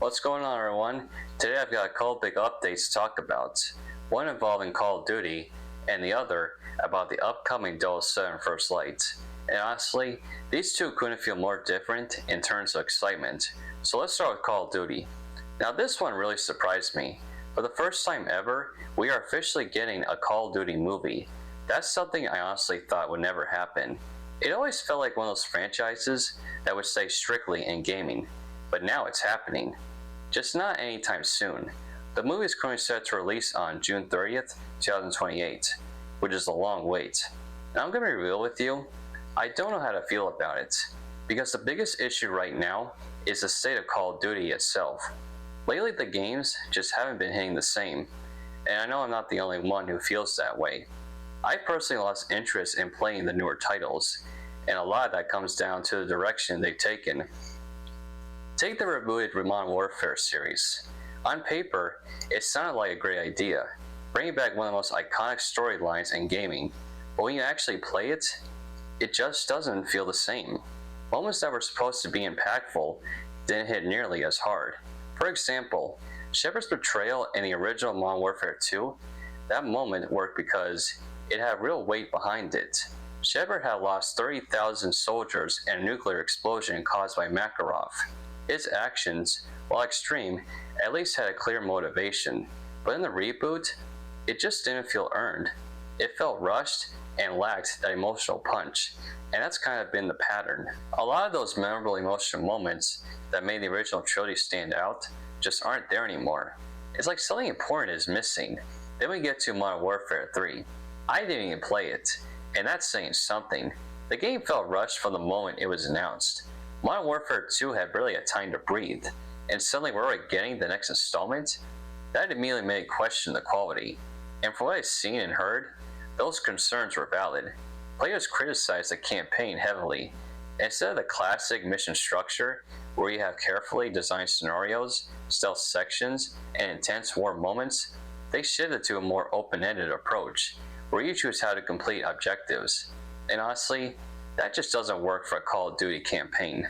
What's going on, everyone? Today I've got a couple big updates to talk about. One involving Call of Duty, and the other about the upcoming 007 First Light. And honestly, these two couldn't feel more different in terms of excitement. So let's start with Call of Duty. Now this one really surprised me. For the first time ever, we are officially getting a Call of Duty movie. That's something I honestly thought would never happen. It always felt like one of those franchises that would stay strictly in gaming. But now it's happening. Just not anytime soon. The movie is currently set to release on June 30th, 2028, which is a long wait. Now I'm going to be real with you, I don't know how to feel about it, because the biggest issue right now is the state of Call of Duty itself. Lately the games just haven't been hitting the same, and I know I'm not the only one who feels that way. I personally lost interest in playing the newer titles, and a lot of that comes down to the direction they've taken. Take the rebooted Modern Warfare series. On paper, it sounded like a great idea, bringing back one of the most iconic storylines in gaming, but when you actually play it, it just doesn't feel the same. Moments that were supposed to be impactful didn't hit nearly as hard. For example, Shepard's betrayal in the original Modern Warfare 2, that moment worked because it had real weight behind it. Shepard had lost 30,000 soldiers in a nuclear explosion caused by Makarov. His actions, while extreme, at least had a clear motivation, but in the reboot, it just didn't feel earned. It felt rushed and lacked that emotional punch, and that's kind of been the pattern. A lot of those memorable emotional moments that made the original trilogy stand out just aren't there anymore. It's like something important is missing. Then we get to Modern Warfare 3. I didn't even play it, and that's saying something. The game felt rushed from the moment it was announced. Modern Warfare 2 had barely had time to breathe, and suddenly we're already getting the next installment? That immediately made me question the quality, and from what I've seen and heard, those concerns were valid. Players criticized the campaign heavily. Instead of the classic mission structure, where you have carefully designed scenarios, stealth sections, and intense war moments, they shifted to a more open-ended approach, where you choose how to complete objectives. And honestly, that just doesn't work for a Call of Duty campaign.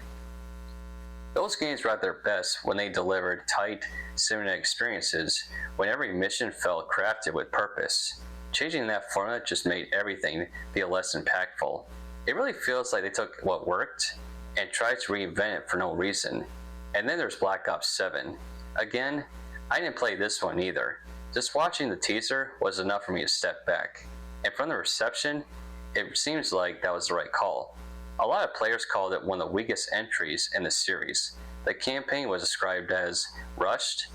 Those games were at their best when they delivered tight, cinematic experiences, when every mission felt crafted with purpose. Changing that formula just made everything feel less impactful. It really feels like they took what worked and tried to reinvent it for no reason. And then there's Black Ops 7. Again, I didn't play this one either. Just watching the teaser was enough for me to step back. And from the reception, it seems like that was the right call. A lot of players called it one of the weakest entries in the series. The campaign was described as rushed,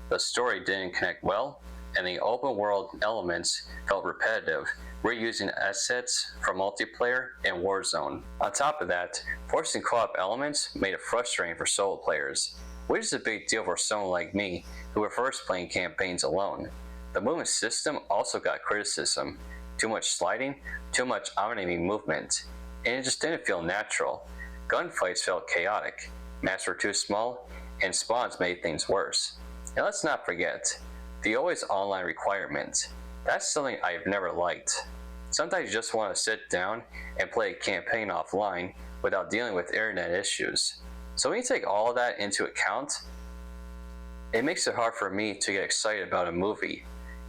the story didn't connect well, and the open world elements felt repetitive, reusing assets from multiplayer and Warzone. On top of that, forcing co-op elements made it frustrating for solo players, which is a big deal for someone like me who prefers playing campaigns alone. The movement system also got criticism. Too much sliding, too much enemy movement, and it just didn't feel natural. Gunfights felt chaotic, maps were too small, and spawns made things worse. And let's not forget, the always online requirement. That's something I've never liked. Sometimes you just want to sit down and play a campaign offline without dealing with internet issues. So when you take all of that into account, it makes it hard for me to get excited about a movie.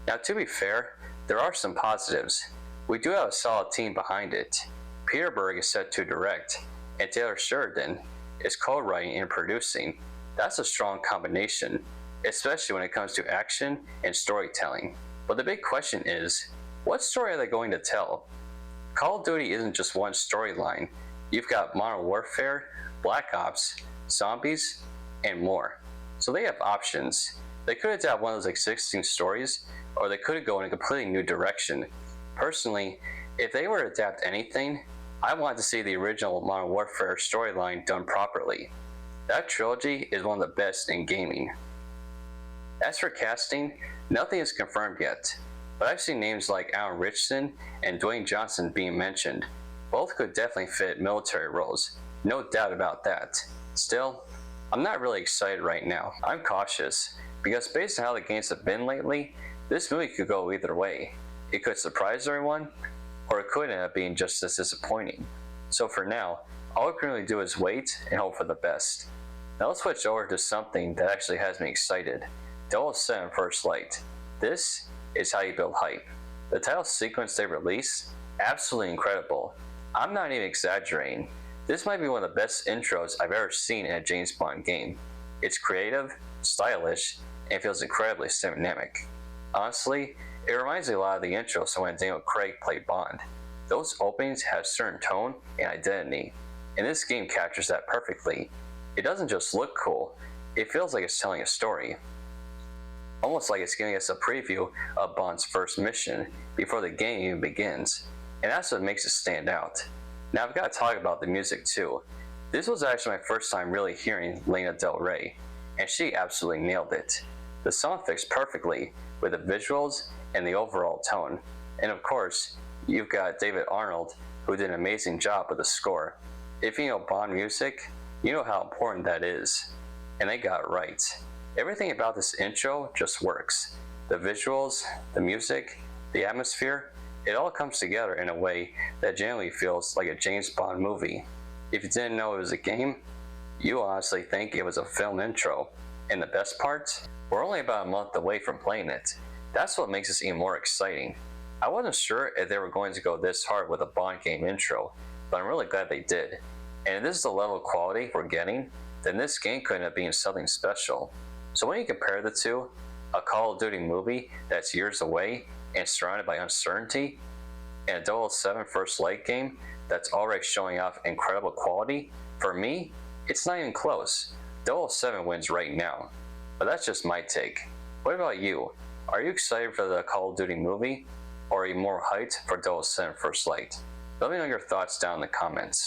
Now to be fair, there are some positives. We do have a solid team behind it. Peter Berg is set to direct, and Taylor Sheridan is co-writing and producing. That's a strong combination, especially when it comes to action and storytelling. But the big question is, what story are they going to tell? Call of Duty isn't just one storyline. You've got Modern Warfare, Black Ops, Zombies, and more. So they have options. They could adapt one of those existing stories, or they could go in a completely new direction. Personally, if they were to adapt anything, I want to see the original Modern Warfare storyline done properly. That trilogy is one of the best in gaming. As for casting, nothing is confirmed yet, but I've seen names like Alan Richardson and Dwayne Johnson being mentioned. Both could definitely fit military roles, no doubt about that. Still, I'm not really excited right now. I'm cautious, because based on how the games have been lately, this movie could go either way. It could surprise everyone, or it could end up being just as disappointing. So for now, all we can really do is wait and hope for the best. Now let's switch over to something that actually has me excited. 007 First Light. This is how you build hype. The title sequence they released, absolutely incredible. I'm not even exaggerating. This might be one of the best intros I've ever seen in a James Bond game. It's creative, stylish, and feels incredibly cinematic. Honestly, it reminds me a lot of the intros from when Daniel Craig played Bond. Those openings have a certain tone and identity, and this game captures that perfectly. It doesn't just look cool, it feels like it's telling a story. Almost like it's giving us a preview of Bond's first mission before the game even begins, and that's what makes it stand out. Now I've got to talk about the music too. This was actually my first time really hearing Lana Del Rey, and she absolutely nailed it. The song fits perfectly with the visuals and the overall tone, and of course, you've got David Arnold, who did an amazing job with the score. If you know Bond music, you know how important that is, and they got it right. Everything about this intro just works. The visuals, the music, the atmosphere, it all comes together in a way that genuinely feels like a James Bond movie. If you didn't know it was a game, you honestly think it was a film intro. And the best part? We're only about a month away from playing it. That's what makes this even more exciting. I wasn't sure if they were going to go this hard with a Bond game intro, but I'm really glad they did. And if this is the level of quality we're getting, then this game couldn't have been something special. So when you compare the two, a Call of Duty movie that's years away and surrounded by uncertainty, and a 007 First Light game that's already showing off incredible quality, for me, it's not even close. 007 wins right now. But that's just my take. What about you? Are you excited for the Call of Duty movie? Or are you more hyped for 007 First Light? Let me know your thoughts down in the comments.